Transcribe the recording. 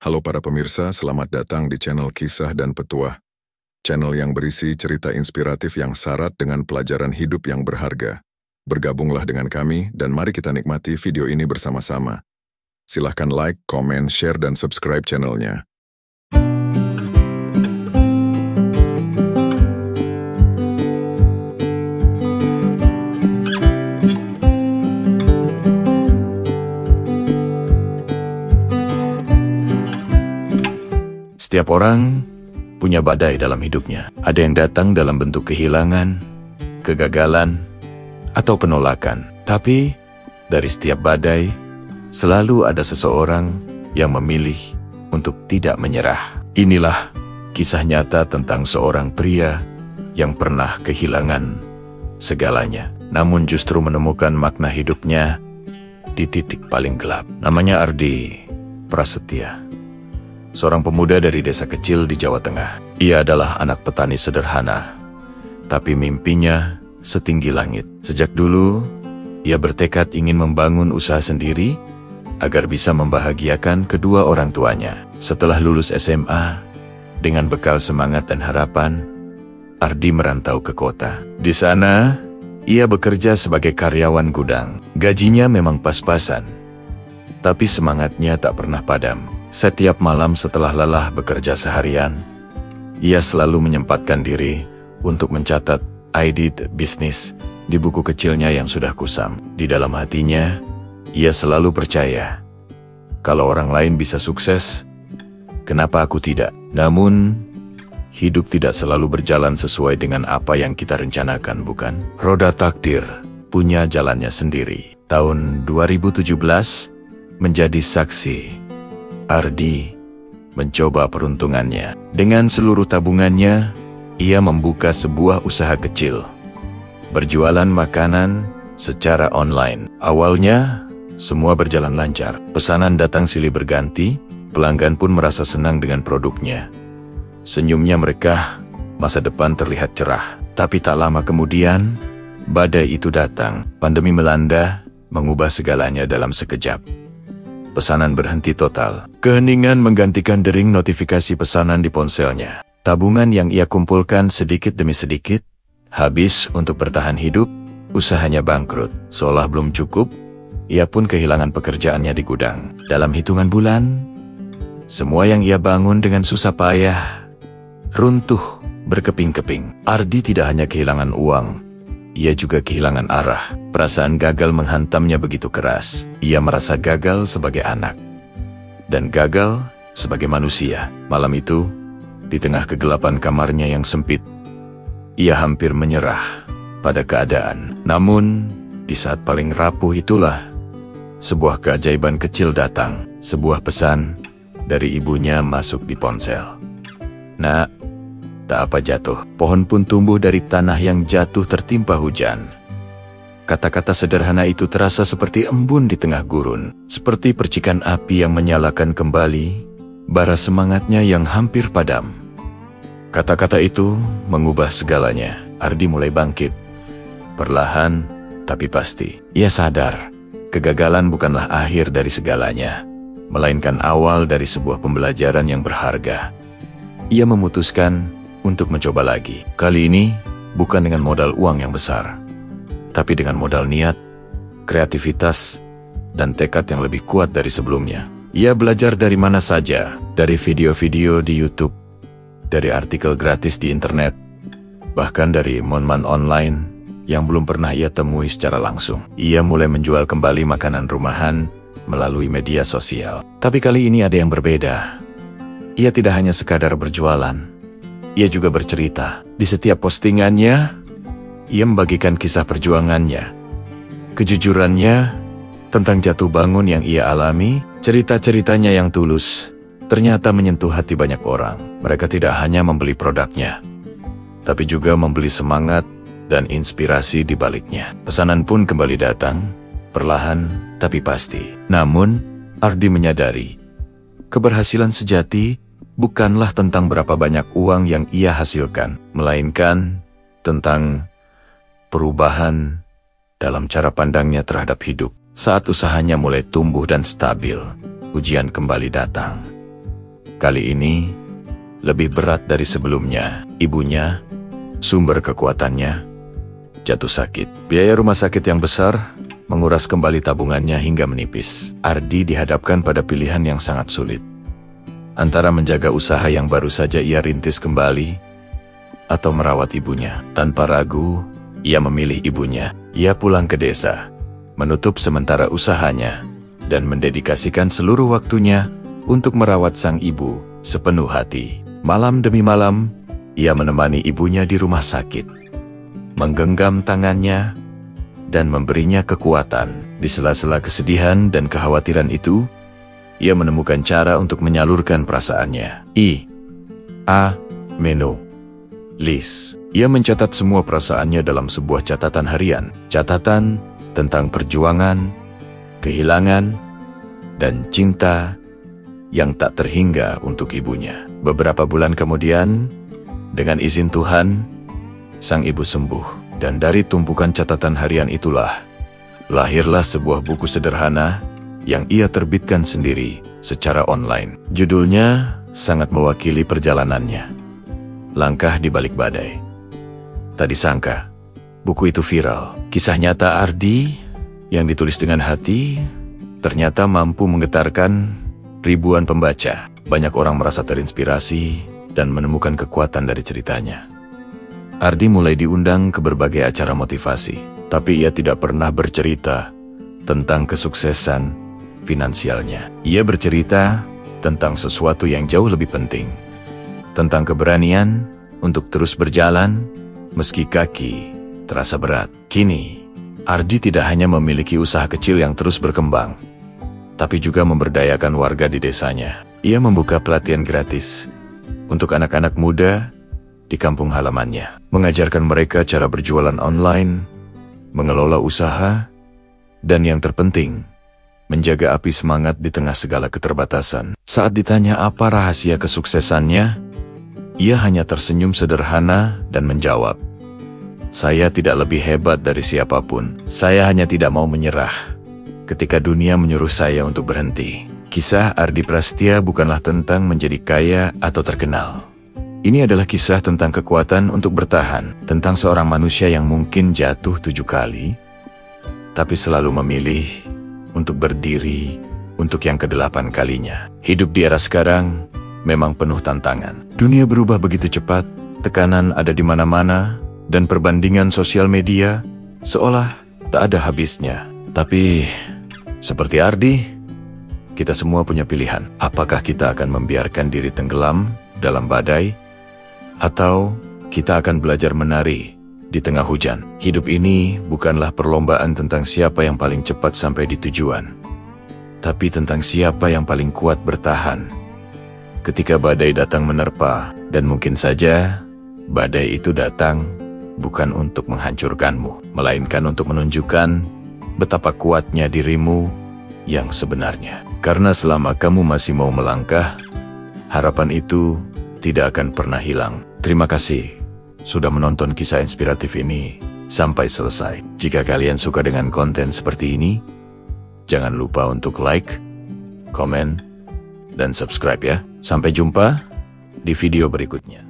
Halo para pemirsa, selamat datang di channel Kisah dan Petuah. Channel yang berisi cerita inspiratif yang syarat dengan pelajaran hidup yang berharga. Bergabunglah dengan kami dan mari kita nikmati video ini bersama-sama. Silahkan like, komen, share, dan subscribe channelnya. Setiap orang punya badai dalam hidupnya. Ada yang datang dalam bentuk kehilangan, kegagalan, atau penolakan. Tapi, dari setiap badai, selalu ada seseorang yang memilih untuk tidak menyerah. Inilah kisah nyata tentang seorang pria yang pernah kehilangan segalanya. Namun justru menemukan makna hidupnya di titik paling gelap. Namanya Ardi Prasetya. Seorang pemuda dari desa kecil di Jawa Tengah. Ia adalah anak petani sederhana, tapi mimpinya setinggi langit. Sejak dulu, ia bertekad ingin membangun usaha sendiri agar bisa membahagiakan kedua orang tuanya. Setelah lulus SMA, dengan bekal semangat dan harapan, Ardi merantau ke kota. Di sana, ia bekerja sebagai karyawan gudang. Gajinya memang pas-pasan, tapi semangatnya tak pernah padam. Setiap malam setelah lelah bekerja seharian, ia selalu menyempatkan diri untuk mencatat ID bisnis di buku kecilnya yang sudah kusam. Di dalam hatinya, ia selalu percaya, kalau orang lain bisa sukses, kenapa aku tidak? Namun, hidup tidak selalu berjalan sesuai dengan apa yang kita rencanakan, bukan? Roda takdir punya jalannya sendiri. Tahun 2017 menjadi saksi. Ardi mencoba peruntungannya. Dengan seluruh tabungannya, ia membuka sebuah usaha kecil. Berjualan makanan secara online. Awalnya, semua berjalan lancar. Pesanan datang silih berganti, pelanggan pun merasa senang dengan produknya. Senyumnya mereka, masa depan terlihat cerah. Tapi tak lama kemudian, badai itu datang. Pandemi melanda, mengubah segalanya dalam sekejap. Pesanan berhenti total. Keheningan menggantikan dering notifikasi pesanan di ponselnya. Tabungan yang ia kumpulkan sedikit demi sedikit, habis untuk bertahan hidup, usahanya bangkrut. Seolah belum cukup, ia pun kehilangan pekerjaannya di gudang. Dalam hitungan bulan, semua yang ia bangun dengan susah payah, runtuh berkeping-keping. Ardi tidak hanya kehilangan uang, ia juga kehilangan arah. Perasaan gagal menghantamnya begitu keras. Ia merasa gagal sebagai anak dan gagal sebagai manusia. Malam itu, di tengah kegelapan kamarnya yang sempit, ia hampir menyerah pada keadaan. Namun, di saat paling rapuh itulah, sebuah keajaiban kecil datang. Sebuah pesan dari ibunya masuk di ponsel. "Nak, tak apa jatuh. Pohon pun tumbuh dari tanah yang jatuh tertimpa hujan." Kata-kata sederhana itu terasa seperti embun di tengah gurun. Seperti percikan api yang menyalakan kembali bara semangatnya yang hampir padam. Kata-kata itu mengubah segalanya. Ardi mulai bangkit. Perlahan, tapi pasti. Ia sadar, kegagalan bukanlah akhir dari segalanya, melainkan awal dari sebuah pembelajaran yang berharga. Ia memutuskan untuk mencoba lagi. Kali ini, bukan dengan modal uang yang besar, tapi dengan modal niat, kreativitas, dan tekad yang lebih kuat dari sebelumnya. Ia belajar dari mana saja, dari video-video di YouTube, dari artikel gratis di internet, bahkan dari momen online yang belum pernah ia temui secara langsung. Ia mulai menjual kembali makanan rumahan melalui media sosial. Tapi kali ini ada yang berbeda. Ia tidak hanya sekadar berjualan, ia juga bercerita. Di setiap postingannya, ia membagikan kisah perjuangannya, kejujurannya tentang jatuh bangun yang ia alami. Cerita-ceritanya yang tulus ternyata menyentuh hati banyak orang. Mereka tidak hanya membeli produknya, tapi juga membeli semangat dan inspirasi di baliknya. Pesanan pun kembali datang, perlahan tapi pasti. Namun, Ardi menyadari, keberhasilan sejati bukanlah tentang berapa banyak uang yang ia hasilkan, melainkan tentang perubahan dalam cara pandangnya terhadap hidup. Saat usahanya mulai tumbuh dan stabil, ujian kembali datang. Kali ini, lebih berat dari sebelumnya. Ibunya, sumber kekuatannya, jatuh sakit. Biaya rumah sakit yang besar menguras kembali tabungannya hingga menipis. Ardi dihadapkan pada pilihan yang sangat sulit. Antara menjaga usaha yang baru saja ia rintis kembali, atau merawat ibunya. Tanpa ragu, ia memilih ibunya. Ia pulang ke desa, menutup sementara usahanya, dan mendedikasikan seluruh waktunya untuk merawat sang ibu sepenuh hati. Malam demi malam, ia menemani ibunya di rumah sakit, menggenggam tangannya, dan memberinya kekuatan. Di sela-sela kesedihan dan kekhawatiran itu, ia menemukan cara untuk menyalurkan perasaannya. Menulis. Ia mencatat semua perasaannya dalam sebuah catatan harian. Catatan tentang perjuangan, kehilangan, dan cinta yang tak terhingga untuk ibunya. Beberapa bulan kemudian, dengan izin Tuhan, sang ibu sembuh. Dan dari tumpukan catatan harian itulah, lahirlah sebuah buku sederhana yang ia terbitkan sendiri secara online. Judulnya sangat mewakili perjalanannya. Langkah di Balik Badai. Tak disangka, buku itu viral. Kisah nyata Ardi yang ditulis dengan hati ternyata mampu menggetarkan ribuan pembaca. Banyak orang merasa terinspirasi dan menemukan kekuatan dari ceritanya. Ardi mulai diundang ke berbagai acara motivasi, tapi ia tidak pernah bercerita tentang kesuksesan finansialnya. Ia bercerita tentang sesuatu yang jauh lebih penting, tentang keberanian untuk terus berjalan meski kaki terasa berat. Kini, Ardi tidak hanya memiliki usaha kecil yang terus berkembang, tapi juga memberdayakan warga di desanya. Ia membuka pelatihan gratis untuk anak-anak muda di kampung halamannya, mengajarkan mereka cara berjualan online, mengelola usaha, dan yang terpenting, menjaga api semangat di tengah segala keterbatasan. Saat ditanya apa rahasia kesuksesannya, ia hanya tersenyum sederhana dan menjawab, "Saya tidak lebih hebat dari siapapun. Saya hanya tidak mau menyerah ketika dunia menyuruh saya untuk berhenti." Kisah Ardi Prastia bukanlah tentang menjadi kaya atau terkenal. Ini adalah kisah tentang kekuatan untuk bertahan, tentang seorang manusia yang mungkin jatuh 7 kali, tapi selalu memilih untuk berdiri untuk yang ke-8 kalinya. Hidup di era sekarang memang penuh tantangan. Dunia berubah begitu cepat, tekanan ada di mana-mana, dan perbandingan sosial media seolah tak ada habisnya. Tapi, seperti Ardi, kita semua punya pilihan. Apakah kita akan membiarkan diri tenggelam dalam badai, atau kita akan belajar menari di tengah hujan? Hidup ini bukanlah perlombaan tentang siapa yang paling cepat sampai di tujuan, tapi tentang siapa yang paling kuat bertahan ketika badai datang menerpa. Dan mungkin saja badai itu datang bukan untuk menghancurkanmu, melainkan untuk menunjukkan betapa kuatnya dirimu yang sebenarnya. Karena selama kamu masih mau melangkah, harapan itu tidak akan pernah hilang. Terima kasih sudah menonton kisah inspiratif ini sampai selesai. Jika kalian suka dengan konten seperti ini, jangan lupa untuk like, komen, dan subscribe ya. Sampai jumpa di video berikutnya.